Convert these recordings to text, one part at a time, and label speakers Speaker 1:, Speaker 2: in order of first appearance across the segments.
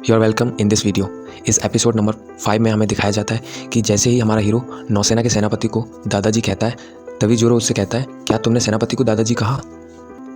Speaker 1: You are welcome in this video. इस episode number 5 में हमें दिखाया जाता है कि जैसे ही हमारा हीरो नौसेना के सेनापति को दादाजी कहता है, तभी जोरो उससे कहता है, क्या तुमने सेनापति को दादाजी कहा?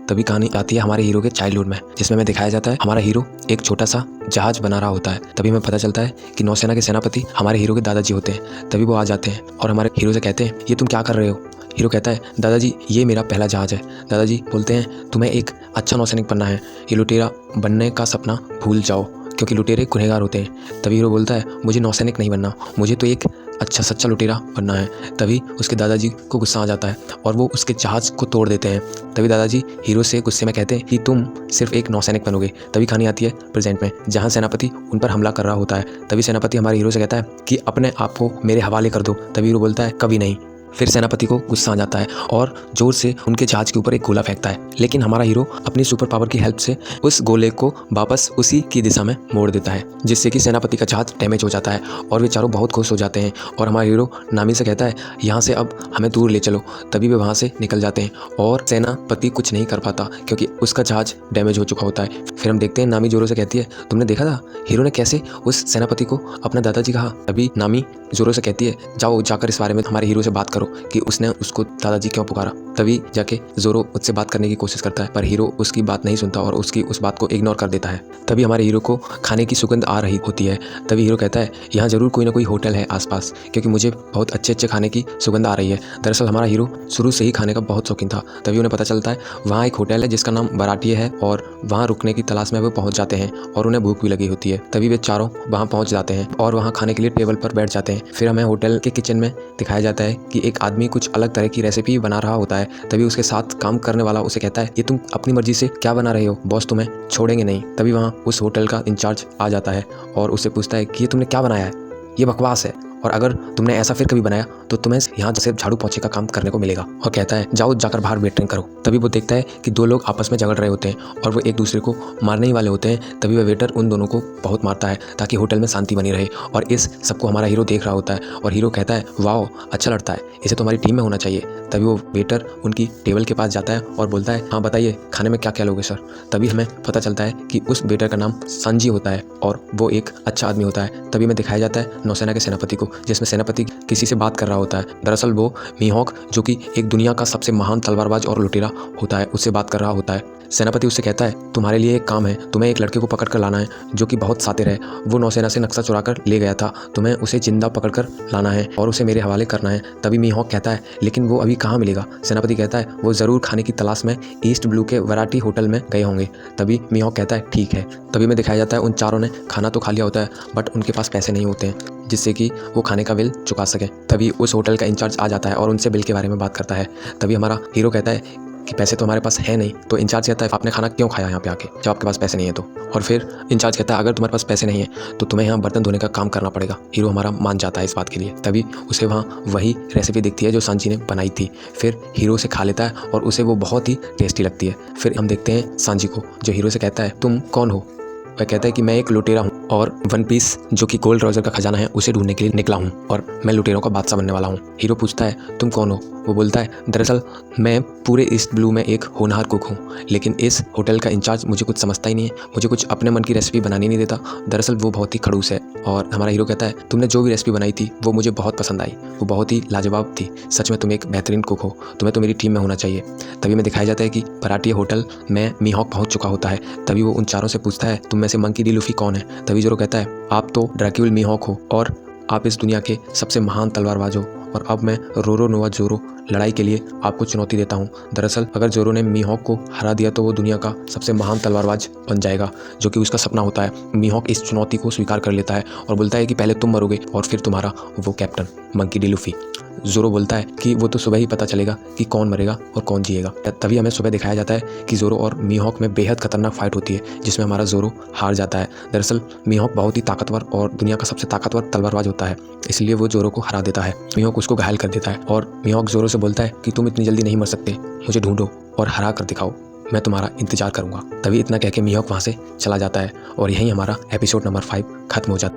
Speaker 1: तभी कहानी आती है हमारे हीरो के चाइल्डहुड में, जिसमें हमें दिखाया जाता है हमारा हीरो एक छोटा सा जहाज बना रहा होता है। तभी हमें पता चलता है कि नौसेना के सेनापति हमारे हीरो के दादाजी होते हैं। तभी वो आ जाते हैं और हमारे हीरो से कहते हैं, ये तुम क्या कर रहे हो? हीरो कहता है, दादाजी ये मेरा पहला जहाज है। दादाजी बोलते हैं, तुम्हें एक अच्छा नौसैनिक बनना है, ये लुटेरा बनने का सपना भूल जाओ, क्योंकि लुटेरे गुनहगार होते हैं। तभी हीरो बोलता है, मुझे नौसैनिक नहीं बनना, मुझे तो एक अच्छा सच्चा लुटेरा बनना है। तभी उसके दादाजी को गुस्सा आ जाता है और वो उसके जहाज को तोड़ देते हैं। तभी दादाजी हीरो से गुस्से में कहते हैं कि तुम सिर्फ एक नौसैनिक बनोगे। तभी कहानी आती है प्रेजेंट में, जहाँ सेनापति उन पर हमला कर रहा होता है। तभी सेनापति हमारे हीरो से कहता है कि अपने आप को मेरे हवाले कर दो। तभी हीरो बोलता है, कभी नहीं। फिर सेनापति को गुस्सा आ जाता है और जोर से उनके जहाज के ऊपर एक गोला फेंकता है, लेकिन हमारा हीरो अपनी सुपर पावर की हेल्प से उस गोले को वापस उसी की दिशा में मोड़ देता है, जिससे कि सेनापति का जहाज डैमेज हो जाता है और वे चारों बहुत खुश हो जाते हैं। और हमारा हीरो नामी से कहता है, यहाँ से अब हमें दूर ले चलो। तभी वे वहाँ से निकल जाते हैं और सेनापति कुछ नहीं कर पाता क्योंकि उसका जहाज डैमेज हो चुका होता है। फिर हम देखते हैं नामी जोरो से कहती है, तुमने देखा था हीरो ने कैसे उस सेनापति को अपना दादाजी कहा? तभी नामी जोरो से कहती है, जाओ जाकर इस बारे में हमारे हीरो से बात करो कि उसने उसको दादाजी क्यों पुकारा। तभी जाके जोरो उससे बात करने की कोशिश करता है, पर हीरो उसकी बात नहीं सुनता और उसकी उस बात को इग्नोर कर देता है। तभी हमारे हीरो को खाने की सुगंध आ रही होती है। तभी हीरो कहता है, यहाँ जरूर कोई ना कोई होटल है आसपास, क्योंकि मुझे बहुत अच्छे अच्छे खाने की सुगंध आ रही है। दरअसल हमारा हीरो शुरू से ही खाने का बहुत शौकीन था। तभी उन्हें पता चलता है वहाँ एक होटल है जिसका नाम बराटिए है और वहाँ रुकने की तलाश में वो पहुँच जाते हैं और उन्हें भूख भी लगी होती है। तभी वे चारों वहाँ पहुँच जाते हैं और वहाँ खाने के लिए टेबल पर बैठ जाते हैं। फिर हमें होटल के किचन में दिखाया जाता है कि एक आदमी कुछ अलग तरह की रेसिपी बना रहा होता है। तभी उसके साथ काम करने वाला उसे कहता है, ये तुम अपनी मर्जी से क्या बना रहे हो? बॉस तुम्हें छोड़ेंगे नहीं। तभी वहाँ उस होटल का इंचार्ज आ जाता है और उससे पूछता है कि ये तुमने क्या बनाया है? ये बकवास है, और अगर तुमने ऐसा फिर कभी बनाया तो तुम्हें यहाँ सिर्फ झाड़ू पोंछे का काम करने को मिलेगा। और कहता है, जाओ जाकर बाहर वेटरिंग करो। तभी वो देखता है कि दो लोग आपस में झगड़ रहे होते हैं और वो एक दूसरे को मारने ही वाले होते हैं। तभी वह वेटर उन दोनों को बहुत मारता है ताकि होटल में शांति बनी रहे, और इस सबको हमारा हीरो देख रहा होता है और हीरो कहता है, वाह अच्छा लड़ता है, इसे तो हमारी टीम में होना चाहिए। तभी वो वेटर उनकी टेबल के पास जाता है और बोलता है, हाँ बताइए खाने में क्या क्या लोगे सर? तभी हमें पता चलता है कि उस वेटर का नाम संजी होता है और वो एक अच्छा आदमी होता है। तभी हमें दिखाया जाता है नौसेना के सेनापति को, जिसमें सेनापति किसी से बात कर रहा होता है। दरअसल वो मीहॉक, जो कि एक दुनिया का सबसे महान तलवारबाज और लुटेरा होता है, उससे बात कर रहा होता है। सेनापति उससे कहता है, तुम्हारे लिए एक काम है, तुम्हें एक लड़के को पकड़ कर लाना है जो कि बहुत शातिर है। वो नौसेना से नक्शा चुरा कर ले गया था, तुम्हें उसे जिंदा पकड़ कर लाना है और उसे मेरे हवाले करना है। तभी मीहॉक कहता है, लेकिन वो अभी कहाँ मिलेगा? सेनापति कहता है, वो ज़रूर खाने की तलाश में ईस्ट ब्लू के वैरायटी होटल में गए होंगे। तभी मीहॉक कहता है, ठीक है। तभी में दिखाया जाता है उन चारों ने खाना तो खा लिया होता है, बट उनके पास पैसे नहीं होते हैं जिससे कि वो खाने का बिल चुका सके। तभी उस होटल का इंचार्ज आ जाता है और उनसे बिल के बारे में बात करता है। तभी हमारा हीरो कहता है कि पैसे तो हमारे पास है नहीं। तो इंचार्ज कहता है, आपने खाना क्यों खाया यहाँ पे आके जब आपके पास पैसे नहीं है तो? और फिर इंचार्ज कहता है, अगर तुम्हारे पास पैसे नहीं है तो तुम्हें यहाँ बर्तन धोने का काम करना पड़ेगा। हीरो हमारा मान जाता है इस बात के लिए। तभी उसे वहाँ वही रेसिपी दिखती है जो सांची ने बनाई थी। फिर हीरो उसे खा लेता है और उसे वो बहुत ही टेस्टी लगती है। फिर हम देखते हैं सांची को, जो हीरो से कहता है, तुम कौन हो? वह कहता है कि मैं एक लुटेरा हूँ और वन पीस, जो कि गोल्ड रॉजर का खजाना है, उसे ढूंढने के लिए निकला हूँ और मैं लुटेरों का बादशाह बनने वाला हूँ। हीरो पूछता है, तुम कौन हो? वो बोलता है, दरअसल मैं पूरे ईस्ट ब्लू में एक होनहार कुक हूँ, लेकिन इस होटल का इंचार्ज मुझे कुछ समझता ही नहीं है, मुझे कुछ अपने मन की रेसिपी बनानी नहीं देता। दरअसल वो बहुत ही खड़ूस है। और हमारा हीरो कहता है, तुमने जो भी रेसिपी बनाई थी वो मुझे बहुत पसंद आई, वो बहुत ही लाजवाब थी। सच में तुम एक बेहतरीन कुक हो, तुम्हें तो मेरी टीम में होना चाहिए। तभी में दिखाया जाता है कि बराटिए होटल में मीहॉक पहुँच चुका होता है। तभी वो उन चारों से पूछता है, तुम में से मंकी डी लूफी कौन है? तभी जोरो कहता है, आप तो ड्रैक्यूल मीहॉक हो और आप इस दुनिया के सबसे महान तलवारबाज हो, और अब मैं रोरो नोवा जोरो लड़ाई के लिए आपको चुनौती देता हूँ। दरअसल अगर जोरो ने मीहॉक को हरा दिया तो वो दुनिया का सबसे महान तलवारबाज बन जाएगा, जो कि उसका सपना होता है। मीहॉक इस चुनौती को स्वीकार कर लेता है और बोलता है कि पहले तुम मरोगे और फिर तुम्हारा वो कैप्टन मंकी डी लूफी। जोरो बोलता है कि वो तो सुबह ही पता चलेगा कि कौन मरेगा और कौन जिएगा। तभी हमें सुबह दिखाया जाता है कि जोरो और मीहॉक में बेहद खतरनाक फाइट होती है, जिसमें हमारा जोरो हार जाता है। दरअसल मीहॉक बहुत ही ताकतवर और दुनिया का सबसे ताकतवर तलवारबाज होता है, इसलिए वो जोरो को हरा देता है। मीहॉक उसको घायल कर देता है और मीहॉक जोरो से बोलता है कि तुम इतनी जल्दी नहीं मर सकते, मुझे ढूंढो और हरा कर दिखाओ, मैं तुम्हारा इंतजार करूंगा। तभी इतना कह के मीहॉक वहाँ से चला जाता है और यहीं हमारा एपिसोड नंबर 5 खत्म हो जाता है।